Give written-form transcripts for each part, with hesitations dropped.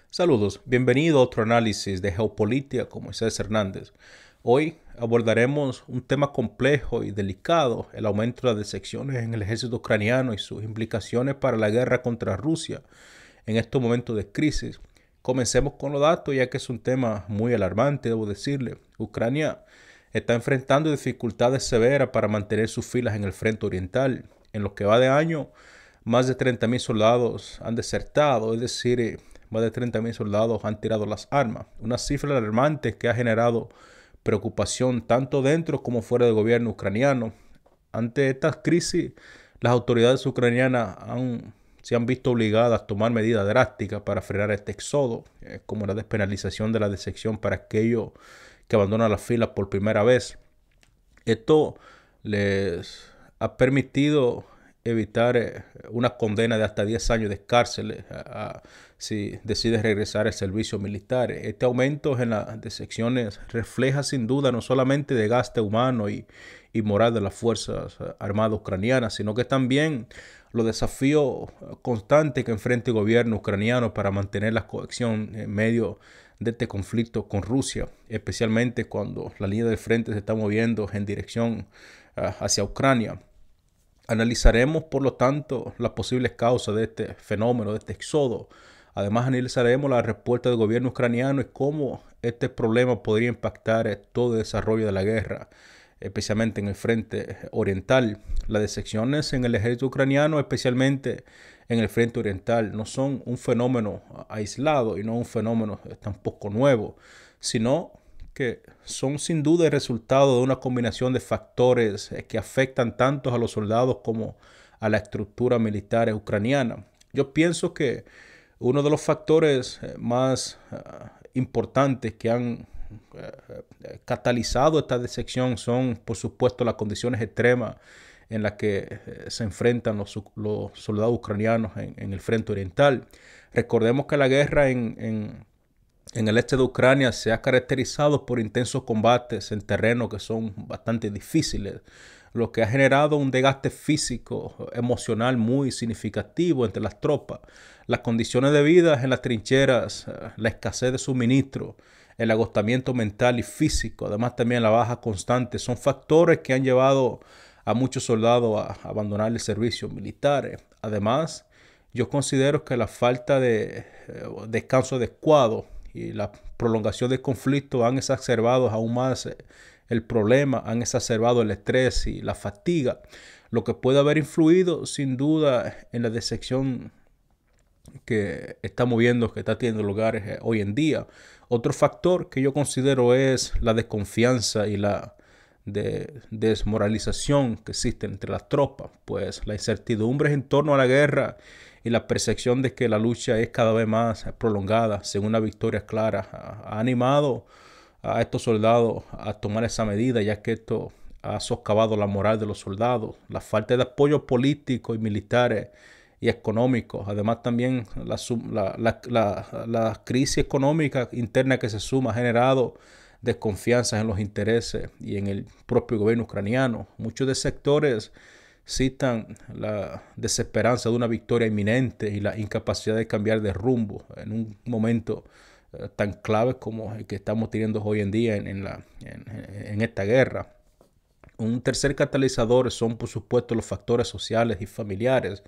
Saludos, bienvenido a otro análisis de geopolítica con Moisés Hernández. Hoy abordaremos un tema complejo y delicado, el aumento de las deserciones en el ejército ucraniano y sus implicaciones para la guerra contra Rusia en estos momentos de crisis. Comencemos con los datos, ya que es un tema muy alarmante, debo decirle. Ucrania está enfrentando dificultades severas para mantener sus filas en el frente oriental. En lo que va de año, más de 30.000 soldados han desertado, es decir, más de 30.000 soldados han tirado las armas. Una cifra alarmante que ha generado preocupación tanto dentro como fuera del gobierno ucraniano. Ante esta crisis, las autoridades ucranianas se han visto obligadas a tomar medidas drásticas para frenar este éxodo, como la despenalización de la deserción para aquellos que abandonan las filas por primera vez. Esto les ha permitido evitar una condena de hasta 10 años de cárcel si decide regresar al servicio militar. Este aumento en las deserciones refleja sin duda no solamente desgaste humano y moral de las Fuerzas Armadas ucranianas, sino que también los desafíos constantes que enfrenta el gobierno ucraniano para mantener la cohesión en medio de este conflicto con Rusia, especialmente cuando la línea del frente se está moviendo en dirección hacia Ucrania. Analizaremos, por lo tanto, las posibles causas de este fenómeno, de este éxodo. Además, analizaremos la respuesta del gobierno ucraniano y cómo este problema podría impactar todo el desarrollo de la guerra, especialmente en el frente oriental. Las deserciones en el ejército ucraniano, especialmente en el frente oriental, no son un fenómeno aislado y no un fenómeno tampoco nuevo, sino que son sin duda el resultado de una combinación de factores que afectan tanto a los soldados como a la estructura militar ucraniana. Yo pienso que uno de los factores más importantes que han catalizado esta deserción son, por supuesto, las condiciones extremas en las que se enfrentan los soldados ucranianos en el frente oriental. Recordemos que la guerra en el este de Ucrania se ha caracterizado por intensos combates en terrenos que son bastante difíciles, lo que ha generado un desgaste físico, emocional muy significativo entre las tropas. Las condiciones de vida en las trincheras, la escasez de suministro, el agotamiento mental y físico, además también la baja constante, son factores que han llevado a muchos soldados a abandonar el servicio militar. Además, yo considero que la falta de descanso adecuado y la prolongación del conflicto han exacerbado aún más el problema, han exacerbado el estrés y la fatiga, lo que puede haber influido sin duda en la deserción que estamos viendo que está teniendo lugar hoy en día. Otro factor que yo considero es la desconfianza y la desmoralización que existe entre las tropas, pues la incertidumbre en torno a la guerra y la percepción de que la lucha es cada vez más prolongada, según una victoria clara, ha animado a estos soldados a tomar esa medida, ya que esto ha socavado la moral de los soldados, la falta de apoyo político y militar y económico. Además también la crisis económica interna que se suma ha generado desconfianza en los intereses y en el propio gobierno ucraniano. Muchos de sectores citan la desesperanza de una victoria inminente y la incapacidad de cambiar de rumbo en un momento tan clave como el que estamos teniendo hoy en día en esta guerra. Un tercer catalizador son, por supuesto, los factores sociales y familiares.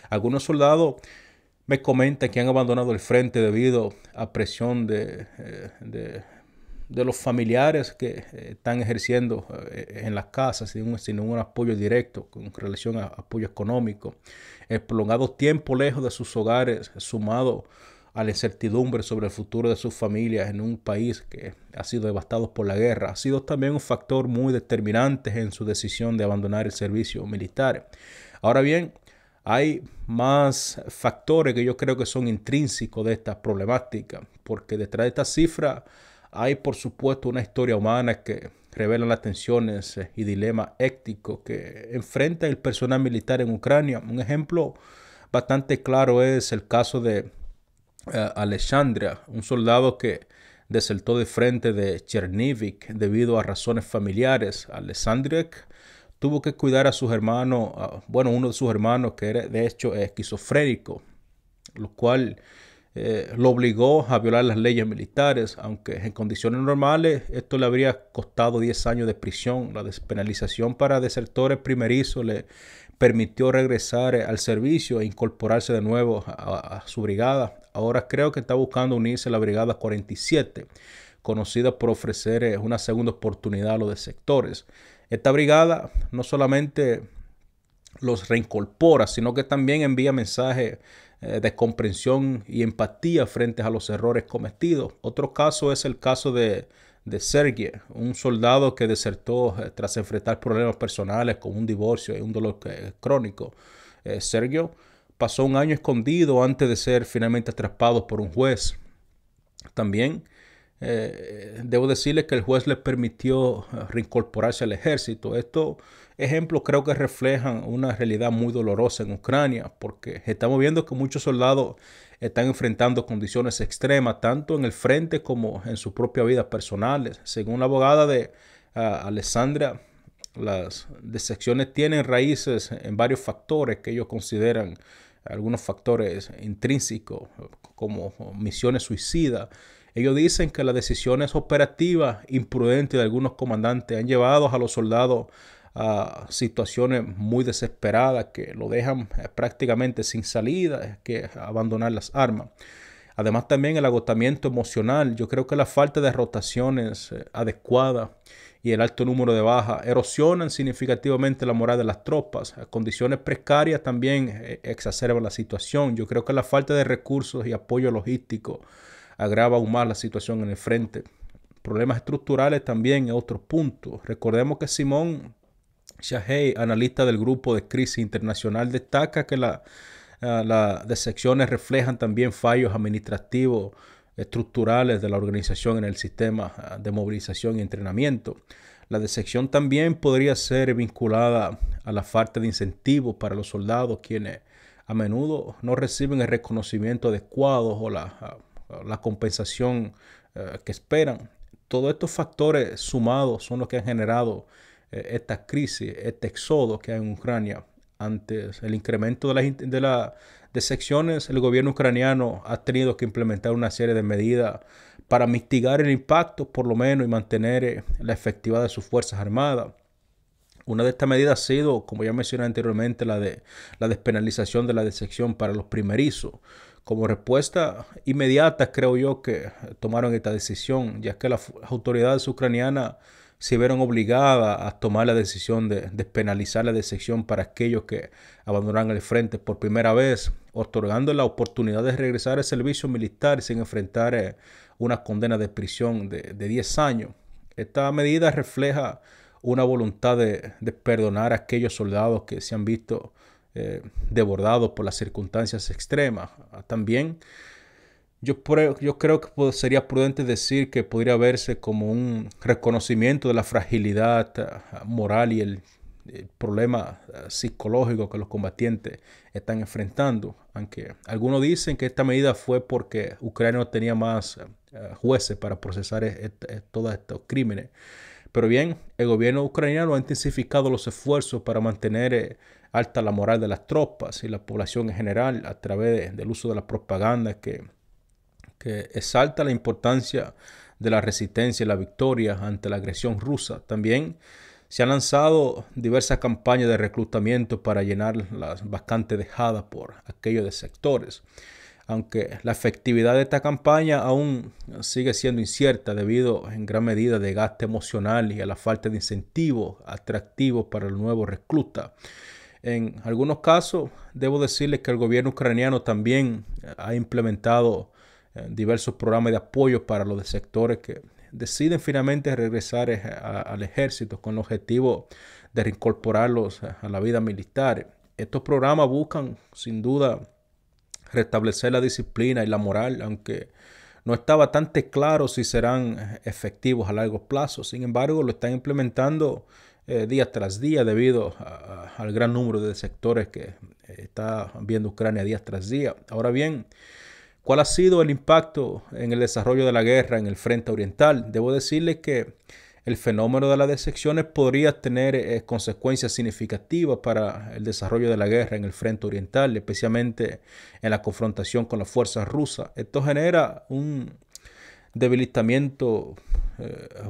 Algunos soldados me comentan que han abandonado el frente debido a presión de los familiares que están ejerciendo en las casas sin un apoyo directo con relación a apoyo económico. El prolongado tiempo lejos de sus hogares, sumado a la incertidumbre sobre el futuro de sus familias en un país que ha sido devastado por la guerra, ha sido también un factor muy determinante en su decisión de abandonar el servicio militar. Ahora bien, hay más factores que yo creo que son intrínsecos de esta problemática, porque detrás de esta cifra hay, por supuesto, una historia humana que revela las tensiones y dilemas éticos que enfrenta el personal militar en Ucrania. Un ejemplo bastante claro es el caso de Alexandria, un soldado que desertó de frente de Chernivik debido a razones familiares. Alexandria tuvo que cuidar a sus hermanos, uno de sus hermanos que era de hecho esquizofrénico, lo cual lo obligó a violar las leyes militares, aunque en condiciones normales esto le habría costado 10 años de prisión. La despenalización para desertores primerizos le permitió regresar al servicio e incorporarse de nuevo a su brigada. Ahora creo que está buscando unirse a la Brigada 47, conocida por ofrecer una segunda oportunidad a los desertores. Esta brigada no solamente los reincorpora, sino que también envía mensajes de comprensión y empatía frente a los errores cometidos. Otro caso es el caso de Sergei, un soldado que desertó tras enfrentar problemas personales como un divorcio y un dolor crónico. Sergio pasó un año escondido antes de ser finalmente atrapado por un juez. También debo decirle que el juez le permitió reincorporarse al ejército. Estos ejemplos creo que reflejan una realidad muy dolorosa en Ucrania, porque estamos viendo que muchos soldados están enfrentando condiciones extremas, tanto en el frente como en sus propias vidas personales. Según la abogada de Alessandra, las deserciones tienen raíces en varios factores que ellos consideran algunos factores intrínsecos, como misiones suicidas. Ellos dicen que las decisiones operativas imprudentes de algunos comandantes han llevado a los soldados a situaciones muy desesperadas que lo dejan prácticamente sin salida, que abandonar las armas. Además también el agotamiento emocional. Yo creo que la falta de rotaciones adecuadas y el alto número de bajas erosionan significativamente la moral de las tropas. Condiciones precarias también exacerban la situación. Yo creo que la falta de recursos y apoyo logístico agrava aún más la situación en el frente. Problemas estructurales también en otros puntos. Recordemos que Simón Shahey, analista del Grupo de Crisis Internacional, destaca que las deserciones reflejan también fallos administrativos estructurales de la organización en el sistema de movilización y entrenamiento. La deserción también podría ser vinculada a la falta de incentivos para los soldados, quienes a menudo no reciben el reconocimiento adecuado o la compensación que esperan. Todos estos factores sumados son los que han generado esta crisis, este éxodo que hay en Ucrania. Ante el incremento de las deserciones, el gobierno ucraniano ha tenido que implementar una serie de medidas para mitigar el impacto, por lo menos, y mantener la efectividad de sus fuerzas armadas. Una de estas medidas ha sido, como ya mencioné anteriormente, la despenalización de la deserción para los primerizos. Como respuesta inmediata, creo yo que tomaron esta decisión, ya que las autoridades ucranianas se vieron obligadas a tomar la decisión de despenalizar la deserción para aquellos que abandonan el frente por primera vez, otorgando la oportunidad de regresar al servicio militar sin enfrentar una condena de prisión de 10 años. Esta medida refleja una voluntad de perdonar a aquellos soldados que se han visto desbordados por las circunstancias extremas. También yo creo que sería prudente decir que podría verse como un reconocimiento de la fragilidad moral y el problema psicológico que los combatientes están enfrentando. Aunque algunos dicen que esta medida fue porque Ucrania no tenía más jueces para procesar todos estos crímenes. Pero bien, el gobierno ucraniano ha intensificado los esfuerzos para mantener alta la moral de las tropas y la población en general a través del uso de la propaganda que exalta la importancia de la resistencia y la victoria ante la agresión rusa. También se han lanzado diversas campañas de reclutamiento para llenar las vacantes dejadas por aquellos de sectores. Aunque la efectividad de esta campaña aún sigue siendo incierta debido en gran medida de gasto emocional y a la falta de incentivos atractivos para el nuevo recluta. En algunos casos, debo decirles que el gobierno ucraniano también ha implementado diversos programas de apoyo para los sectores que deciden finalmente regresar al ejército con el objetivo de reincorporarlos a la vida militar. Estos programas buscan, sin duda, restablecer la disciplina y la moral, aunque no está bastante claro si serán efectivos a largo plazo. Sin embargo, lo están implementando día tras día debido al gran número de sectores que está viendo Ucrania día tras día. Ahora bien, ¿cuál ha sido el impacto en el desarrollo de la guerra en el frente oriental? Debo decirle que el fenómeno de las deserciones podría tener consecuencias significativas para el desarrollo de la guerra en el frente oriental, especialmente en la confrontación con las fuerzas rusas. Esto genera un debilitamiento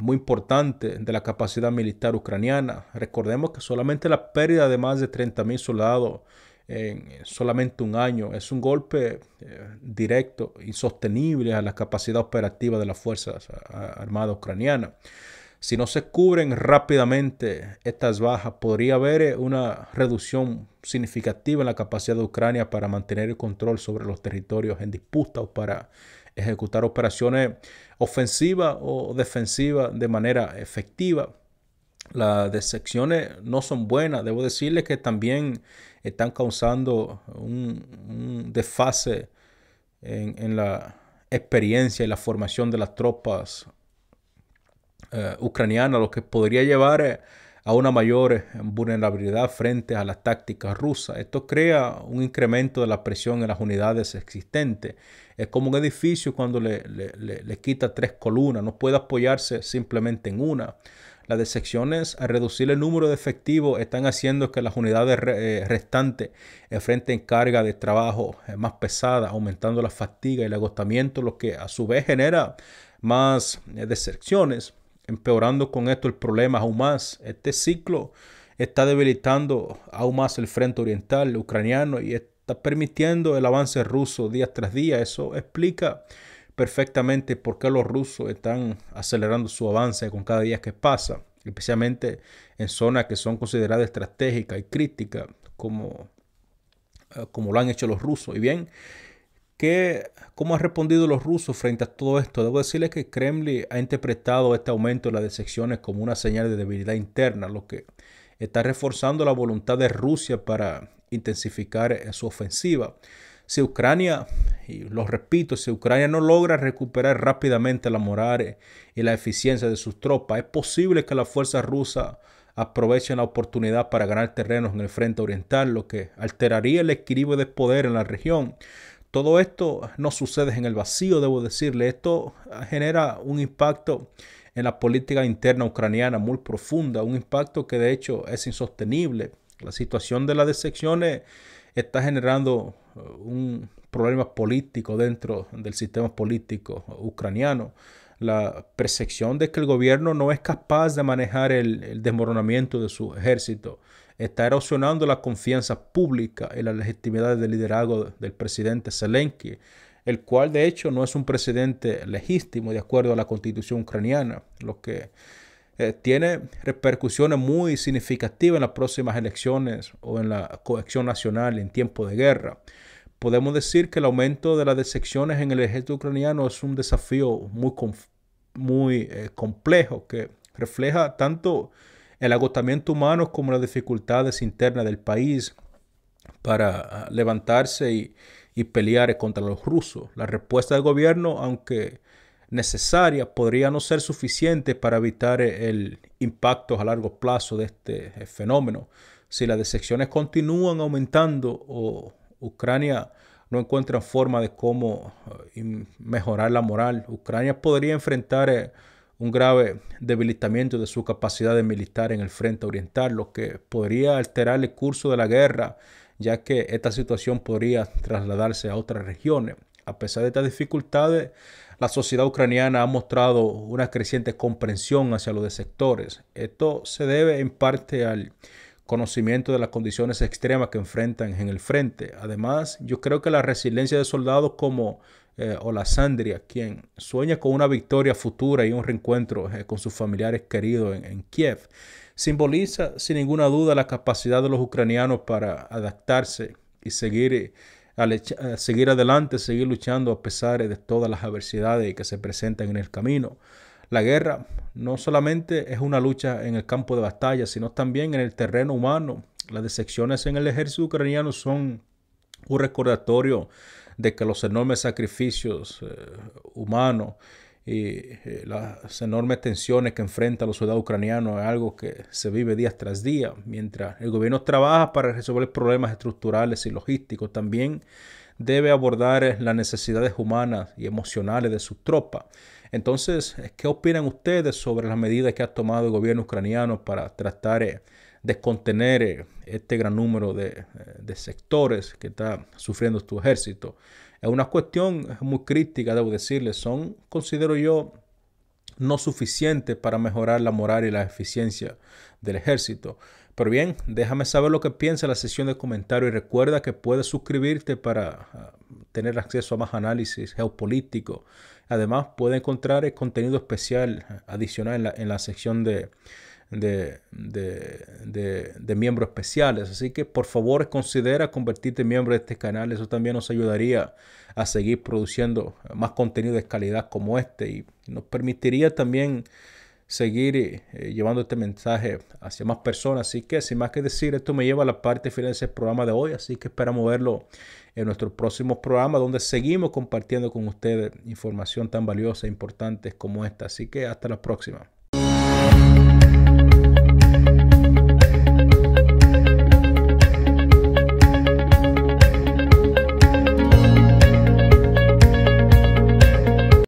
muy importante de la capacidad militar ucraniana. Recordemos que solamente la pérdida de más de 30.000 soldados en solamente un año es un golpe directo y sostenible a la capacidad operativa de las Fuerzas Armadas ucranianas. Si no se cubren rápidamente estas bajas, podría haber una reducción significativa en la capacidad de Ucrania para mantener el control sobre los territorios en disputa o para ejecutar operaciones ofensivas o defensivas de manera efectiva. Las deserciones no son buenas. Debo decirles que también están causando un desfase en la experiencia y la formación de las tropas ucraniana, lo que podría llevar a una mayor vulnerabilidad frente a las tácticas rusas. Esto crea un incremento de la presión en las unidades existentes. Es como un edificio cuando le quita 3 columnas, no puede apoyarse simplemente en una. Las deserciones, al reducir el número de efectivos, están haciendo que las unidades restantes enfrenten carga de trabajo más pesada, aumentando la fatiga y el agotamiento, lo que a su vez genera más deserciones, empeorando con esto el problema aún más. Este ciclo está debilitando aún más el frente oriental ucraniano y está permitiendo el avance ruso día tras día. Eso explica perfectamente por qué los rusos están acelerando su avance con cada día que pasa, especialmente en zonas que son consideradas estratégicas y críticas, como lo han hecho los rusos. Y bien, ¿cómo han respondido los rusos frente a todo esto? Debo decirles que Kremlin ha interpretado este aumento de las deserciones como una señal de debilidad interna, lo que está reforzando la voluntad de Rusia para intensificar su ofensiva. Si Ucrania, y lo repito, si Ucrania no logra recuperar rápidamente la moral y la eficiencia de sus tropas, es posible que las fuerzas rusas aprovechen la oportunidad para ganar terrenos en el frente oriental, lo que alteraría el equilibrio de poder en la región. Todo esto no sucede en el vacío, debo decirle. Esto genera un impacto en la política interna ucraniana muy profunda, un impacto que de hecho es insostenible. La situación de las deserciones está generando un problema político dentro del sistema político ucraniano. La percepción de que el gobierno no es capaz de manejar el desmoronamiento de su ejército está erosionando la confianza pública y la legitimidad del liderazgo del presidente Zelensky, el cual de hecho no es un presidente legítimo de acuerdo a la constitución ucraniana, lo que tiene repercusiones muy significativas en las próximas elecciones o en la cohesión nacional en tiempo de guerra. Podemos decir que el aumento de las deserciones en el ejército ucraniano es un desafío muy complejo que refleja tanto el agotamiento humano como las dificultades internas del país para levantarse y pelear contra los rusos. La respuesta del gobierno, aunque necesaria, podría no ser suficiente para evitar el impacto a largo plazo de este fenómeno. Si las deserciones continúan aumentando o Ucrania no encuentra forma de cómo mejorar la moral, Ucrania podría enfrentar un grave debilitamiento de su capacidad de militar en el frente oriental, lo que podría alterar el curso de la guerra, ya que esta situación podría trasladarse a otras regiones. A pesar de estas dificultades, la sociedad ucraniana ha mostrado una creciente comprensión hacia los desertores. Esto se debe en parte al conocimiento de las condiciones extremas que enfrentan en el frente. Además, yo creo que la resiliencia de soldados como Olasandria, quien sueña con una victoria futura y un reencuentro con sus familiares queridos en Kiev, simboliza sin ninguna duda la capacidad de los ucranianos para adaptarse y seguir adelante, seguir luchando a pesar de todas las adversidades que se presentan en el camino. La guerra no solamente es una lucha en el campo de batalla, sino también en el terreno humano. Las deserciones en el ejército ucraniano son un recordatorio de que los enormes sacrificios humanos y las enormes tensiones que enfrentan los soldados ucranianos es algo que se vive día tras día. Mientras el gobierno trabaja para resolver problemas estructurales y logísticos, también debe abordar las necesidades humanas y emocionales de sus tropas. Entonces, ¿qué opinan ustedes sobre las medidas que ha tomado el gobierno ucraniano para tratar de contener este gran número de sectores que está sufriendo su ejército? Es una cuestión muy crítica, debo decirles. Son, considero yo, no suficientes para mejorar la moral y la eficiencia del ejército. Pero bien, déjame saber lo que piensa en la sección de comentarios y recuerda que puedes suscribirte para tener acceso a más análisis geopolítico. Además, puedes encontrar el contenido especial adicional en la sección de miembros especiales. Así que por favor considera convertirte en miembro de este canal. Eso también nos ayudaría a seguir produciendo más contenido de calidad como este y nos permitiría también seguir llevando este mensaje hacia más personas. Así que sin más que decir, esto me lleva a la parte final de ese programa de hoy, así que esperamos verlo en nuestro próximo programa donde seguimos compartiendo con ustedes información tan valiosa e importante como esta. Así que hasta la próxima.